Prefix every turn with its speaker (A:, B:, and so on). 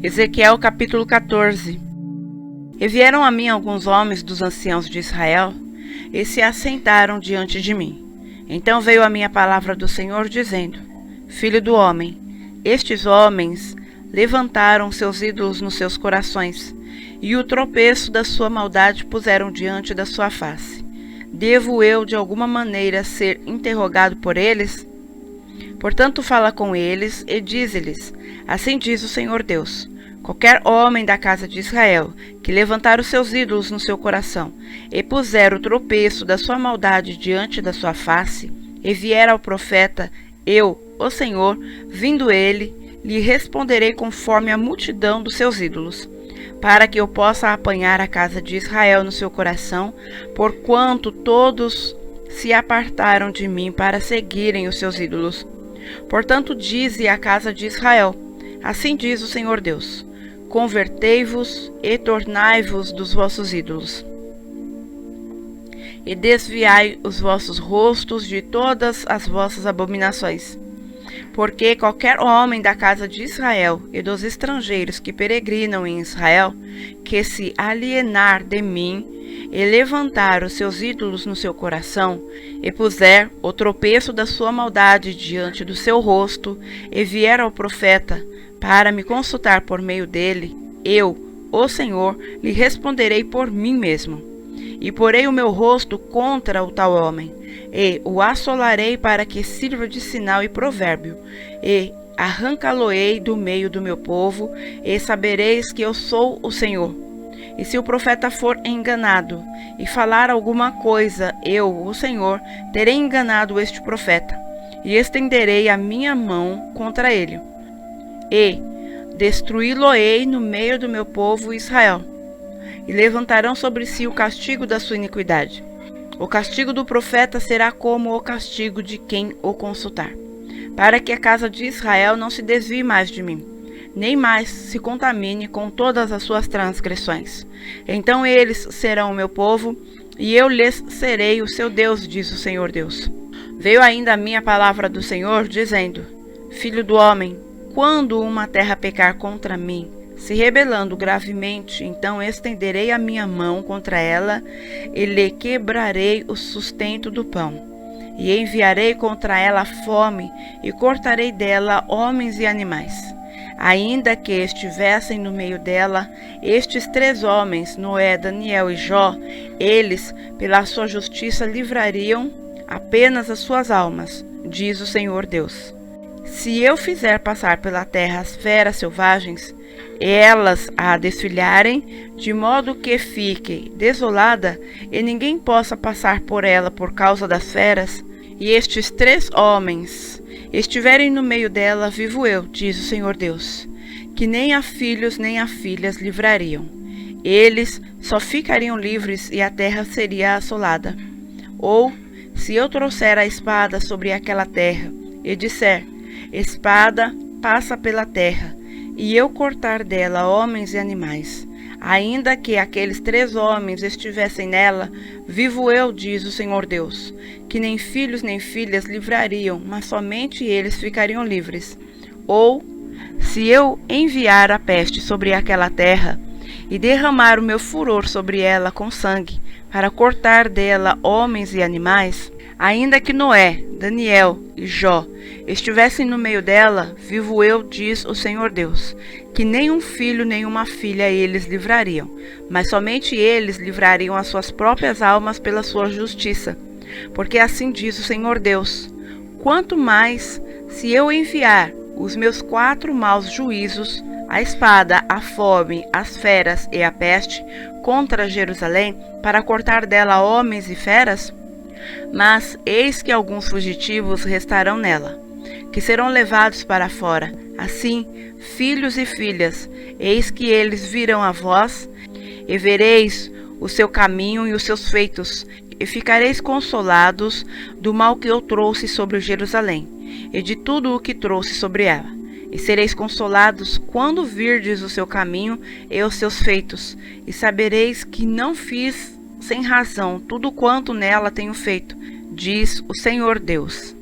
A: Ezequiel capítulo 14. E vieram a mim alguns homens dos anciãos de Israel, e se assentaram diante de mim. Então veio a mim a palavra do Senhor, dizendo: Filho do homem, estes homens levantaram seus ídolos nos seus corações, e o tropeço da sua maldade puseram diante da sua face. Devo eu de alguma maneira ser interrogado por eles? Portanto fala com eles e dize-lhes: Assim diz o Senhor Deus: qualquer homem da casa de Israel que levantar os seus ídolos no seu coração e puser o tropeço da sua maldade diante da sua face, e vier ao profeta, eu, o Senhor, vindo ele, lhe responderei conforme a multidão dos seus ídolos, para que eu possa apanhar a casa de Israel no seu coração, porquanto todos se apartaram de mim para seguirem os seus ídolos. Portanto, dize à casa de Israel: Assim diz o Senhor Deus: Convertei-vos e tornai-vos dos vossos ídolos, e desviai os vossos rostos de todas as vossas abominações. Porque qualquer homem da casa de Israel e dos estrangeiros que peregrinam em Israel, que se alienar de mim e levantar os seus ídolos no seu coração, e puser o tropeço da sua maldade diante do seu rosto, e vier ao profeta para me consultar por meio dele, eu, o Senhor, lhe responderei por mim mesmo, e porei o meu rosto contra o tal homem, e o assolarei para que sirva de sinal e provérbio, e arrancá-lo-ei do meio do meu povo, e sabereis que eu sou o Senhor. E se o profeta for enganado e falar alguma coisa, eu, o Senhor, terei enganado este profeta, e estenderei a minha mão contra ele, e destruí-lo-ei no meio do meu povo Israel, e levantarão sobre si o castigo da sua iniquidade. O castigo do profeta será como o castigo de quem o consultar, para que a casa de Israel não se desvie mais de mim, nem mais se contamine com todas as suas transgressões. Então eles serão o meu povo, e eu lhes serei o seu Deus, diz o Senhor Deus. Veio ainda a mim a palavra do Senhor, dizendo: Filho do homem, quando uma terra pecar contra mim, se rebelando gravemente, então estenderei a minha mão contra ela e lhe quebrarei o sustento do pão, e enviarei contra ela fome, e cortarei dela homens e animais. Ainda que estivessem no meio dela estes 3 homens, Noé, Daniel e Jó, eles, pela sua justiça, livrariam apenas as suas almas, diz o Senhor Deus. Se eu fizer passar pela terra as feras selvagens, e elas a desfilharem, de modo que fique desolada, e ninguém possa passar por ela por causa das feras, e estes 3 homens estiverem no meio dela, vivo eu, diz o Senhor Deus, que nem a filhos nem a filhas livrariam. Eles só ficariam livres e a terra seria assolada. Ou, se eu trouxer a espada sobre aquela terra, e disser: Espada passa pela terra, e eu cortar dela homens e animais, ainda que aqueles 3 homens estivessem nela, vivo eu, diz o Senhor Deus, que nem filhos nem filhas livrariam, mas somente eles ficariam livres. Ou, se eu enviar a peste sobre aquela terra, e derramar o meu furor sobre ela com sangue, para cortar dela homens e animais, ainda que Noé, Daniel e Jó estivessem no meio dela, vivo eu, diz o Senhor Deus, que nem um filho nem uma filha eles livrariam, mas somente eles livrariam as suas próprias almas pela sua justiça. Porque assim diz o Senhor Deus: quanto mais se eu enviar os meus 4 maus juízos, a espada, a fome, as feras e a peste, contra Jerusalém, para cortar dela homens e feras? Mas eis que alguns fugitivos restarão nela, que serão levados para fora. Assim, filhos e filhas, eis que eles virão a vós, e vereis o seu caminho e os seus feitos, e ficareis consolados do mal que eu trouxe sobre Jerusalém, e de tudo o que trouxe sobre ela. E sereis consolados quando virdes o seu caminho e os seus feitos, e sabereis que não fiz sem razão tudo quanto nela tenho feito, diz o Senhor Deus.